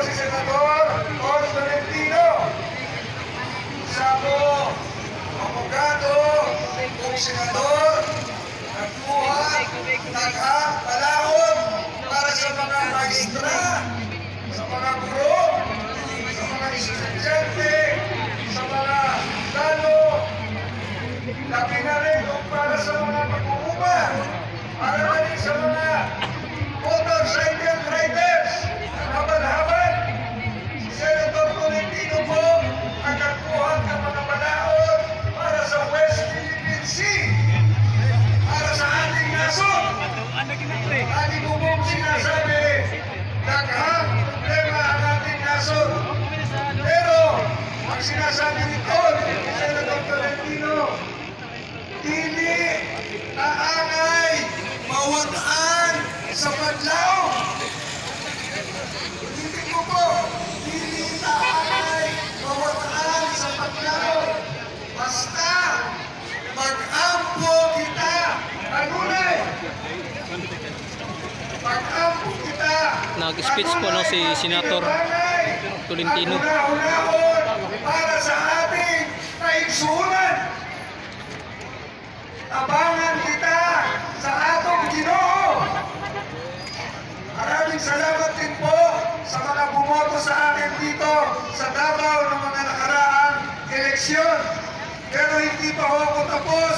si Senador Tor Tolentino. Isa po, abogado, kung senador, nagbuhat, nagpalaon para sa mga magistra, sa mga guro, sa mga estudyante, sa mga lalo, laki na rin para sa mga pag-uuma, para na rin sa mga motorcycle riders, habal-habal. Si Senator Tolentino po ang nagbuhat ng mga palaon para sa West Philippine Sea, para sa ating nasod. Lagi ko pong sinasabi, daghang problema ang ating nasod. Pero, ang sinasabi nito, Senator Tolentino, dili naangay mawataan sa badlaw. Hindi ko po, dili naangay mawataan sa badlaw. Basta, mag-ampo kita. Anunay! Mag-ampo kita. Nag-speech po no, si Senator Tolentino. Para sa ating kaigsunan. Abangan kita sa atong Ginoo. Maraming salamat din po sa mga bumoto sa akin dito sa Davao ng mga nakaraang eleksyon. Pero hindi pa ako tapos.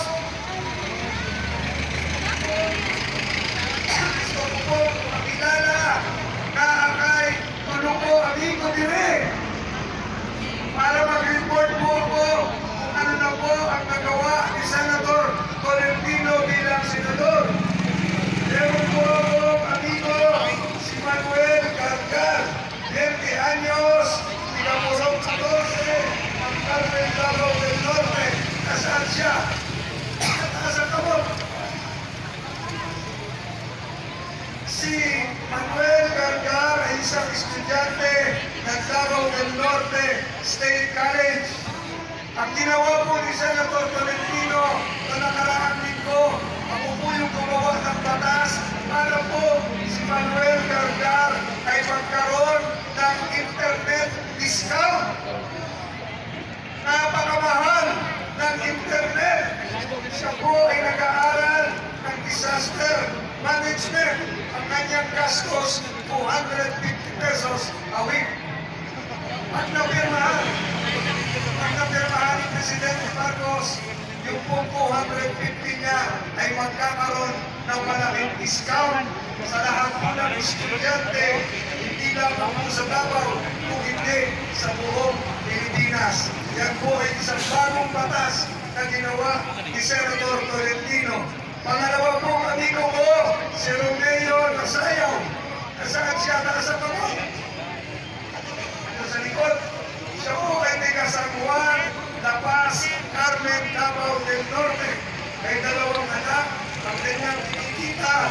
Gusto ko po makilala na kay Tuluko Amigo Dire para mag-report po ako kung ano na po ang nagawa ni Senator Tolentino bilang senador. Meron po akong amigo, si Manuel Gargar, 20 anyos, Tigamurong 14, ang Carmen Davao del Norte. Nasaan siya? Taas ang kamot. Si Manuel Gargar ay isang estudyante ng Davao del Norte State College. Ang ginawa po ni Senator Tolentino na nakaraan linggo, ako po yung gumawa ng batas para po si Manuel Gargar ay magkaroon ng internet discount. Napakamahal ng internet. Siya po ay nag-aaral ng disaster management. Ang kanyang gastos, 250 pesos a week. At napirmahan ni Presidente Marcos, yung pong 250 niya ay magkakaroon ng malaking discount sa lahat po ng estudyante, hindi lang po sa Davao, kung hindi sa buong Pilipinas. Yan po ay isang bagong batas na ginawa ni Senator Tolentino. Pangalawa pong amigo ko, si Romeo Nasayaw. Nasaan siya? Nasa kamot. Sa likod. Siya po ay taga San Juan, La Paz, Carmen, Davao del Norte. May dalawang anak, ang kanyang kinikita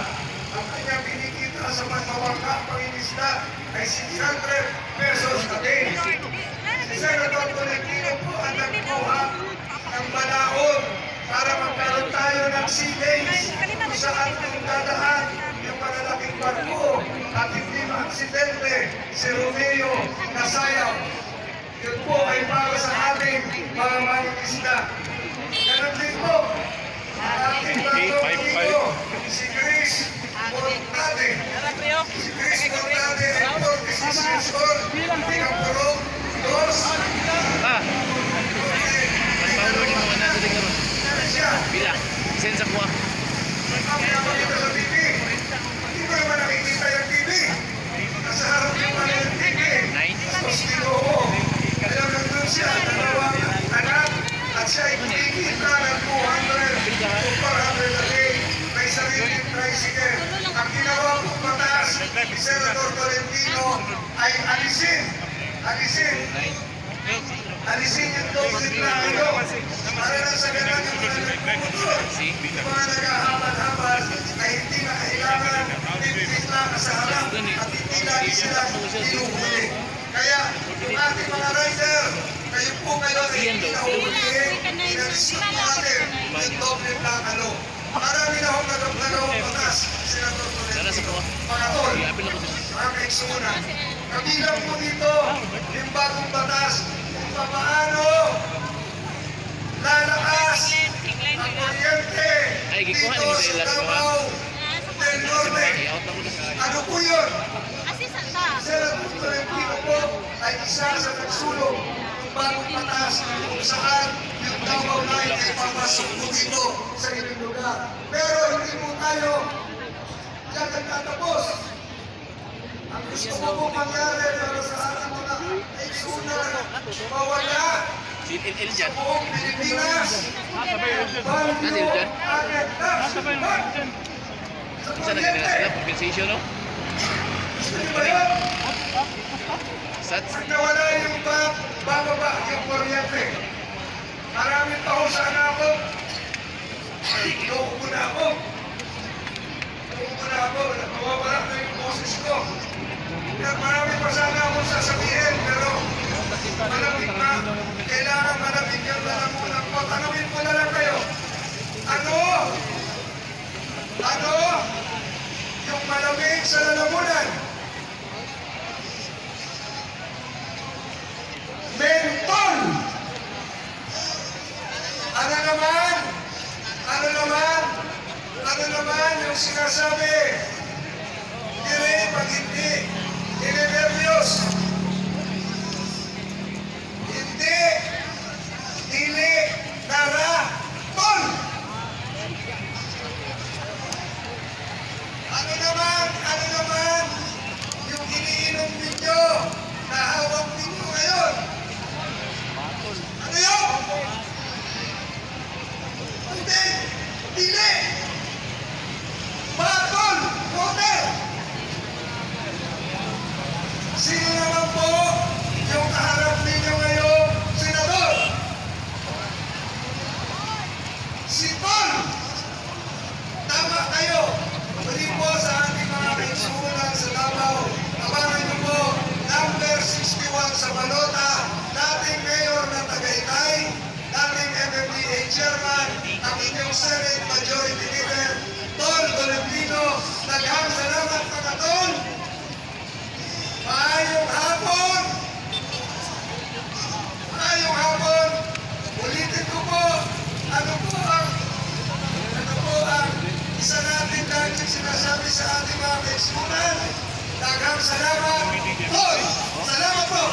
sa pagmawaka pangingisda ay 600 pesos a day. Si Senator Tolentino po ang nagkuha ng balaod para magkaroon tayo ng sea lanes kung saan kung dadaan yung malalaking barko at hindi maaksidente si Romeo Nasayaw. Yun po ay para sa ating mga mangingisda. Ganun din po, ang ating barko si Chris Mortade. Si Chris Mortade ay 46 years old, Tigamurong 2. Bila, sensa kuha. Nakakita sa TV. Hindi ko naman nakikita yung TV. Nasa harap yung mga yung TV. Tapos Ginoo. Kaya nandun siya, dalawang anak. At siya ay kumikita ng 200 o 400 a day. May sariling tricycle. Ang ginawa kong batas ni Senator Tolentino ay alisin yung dosit na para lang sa ganun yung mga nagpumotor, yung mga naghahabal-habal na hindi na kailangan pinipit lang sa harap at hindi lagi sila inuhuli. Kaya yung ating mga rider, kayo po kayo ay hindi na huhulihin, inalis na natin yung doble lang ano. Marami na akong nagawang batas, Senator Tolentino. Mga tol, mga kaigsunan, Kabilang po dito, yung bagong batas, kung paano lalakas ang kuryente Ay, gikuha dito ni sa Miguel Lascaux. Davao del Norte. I-out na mo na. Ano po yun? Assistant ka. Senator Tolentino po ay isa sa nagsulong ng bagong batas kung saan yung Davao Line ay papasok po dito sa inyong lugar. Pero hindi po tayo yan nagtatapos. Ang gusto ko po mangyari para sa ating mga kaisunan, mawala Si LL dyan. buong Pilipinas. Nandito dyan? Agad na. Sa Saan na ganila sila? Compensation, no? Gusto niyo ba yun? Sat? Pag nawala yung bababa yung kuryente, marami pa ho sana ako. Loko na ako. Nawawala na yung boses ko. Kaya marami pa sana akong sasabihin, pero malamig na. Kailangan malamig yung lalamunan ko. Tanungin ko na lang kayo. Ano? Ano? Yung malamig sa lalamunan. Mentol! Ano naman? Ano naman? Ano naman yung sinasabi? Hindi pag hindi. Ninenervyos. Hindi. Dili. Nara. Tol! Ano naman yung iniinom ninyo na hawak ninyo ngayon? Ano yun? Hindi! Dili! Batol! Water! Sino naman po yung kaharap ninyo ngayon, Senador? Si Tol! Tama kayo! Muli po sa ating mga kaisunan sa Davao. Abangan niyo po, number 61 sa balota, dating mayor ng Tagaytay, dating MMDA chairman, ang inyong Senate Majority Leader, Tol Tolentino. Daghang salamat mga Tol. Maayong hapon. Maayong hapon. Ulitin ko po, ano po ang isa natin lagi sinasabi sa ating mga kaisunan. Daghang salamat. Tol, salamat po.